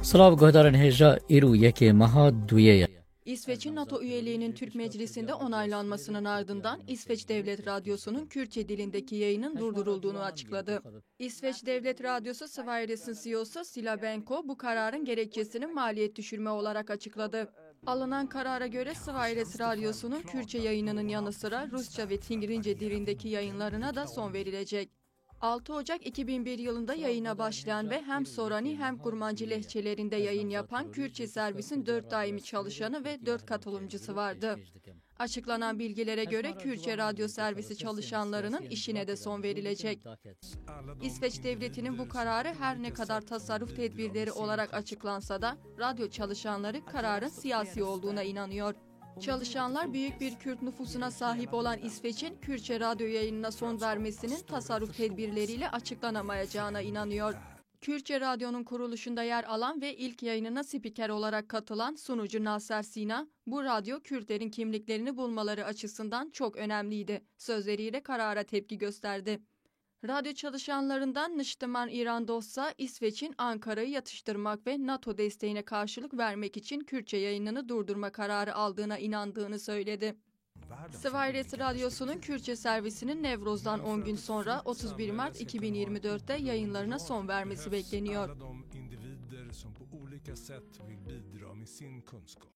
Slavgödaren heja iru yeke maha duyeya. İsveç'in NATO üyeliğinin Türk Meclisi'nde onaylanmasının ardından İsveç Devlet Radyosu'nun Kürtçe dilindeki yayının durdurulduğunu açıkladı. İsveç Devlet Radyosu Sveriges'in CEO'su Sila Benko bu kararın gerekçesini maliyet düşürme olarak açıkladı. Alınan karara göre Sveriges Radyosu'nun Kürtçe yayınının yanı sıra Rusça ve Tingrince dilindeki yayınlarına da son verilecek. 6 Ocak 2001 yılında yayına başlayan ve hem Sorani hem Kurmancı lehçelerinde yayın yapan Kürtçe servisin 4 daimi çalışanı ve 4 katılımcısı vardı. Açıklanan bilgilere göre Kürtçe radyo servisi çalışanlarının işine de son verilecek. İsveç Devleti'nin bu kararı her ne kadar tasarruf tedbirleri olarak açıklansa da radyo çalışanları kararın siyasi olduğuna inanıyor. Çalışanlar büyük bir Kürt nüfusuna sahip olan İsveç'in Kürtçe radyo yayınına son vermesinin tasarruf tedbirleriyle açıklanamayacağına inanıyor. Kürtçe radyonun kuruluşunda yer alan ve ilk yayınına spiker olarak katılan sunucu Naser Sina, bu radyo Kürtlerin kimliklerini bulmaları açısından çok önemliydi sözleriyle karara tepki gösterdi. Radyo çalışanlarından Niştiman İrandossa, İsveç'in Ankara'yı yatıştırmak ve NATO desteğine karşılık vermek için Kürtçe yayınını durdurma kararı aldığına inandığını söyledi. Sveriges Radyosu'nun Kürtçe servisinin Nevroz'dan 10 gün sonra 31 Mart 2024'te yayınlarına son vermesi bekleniyor.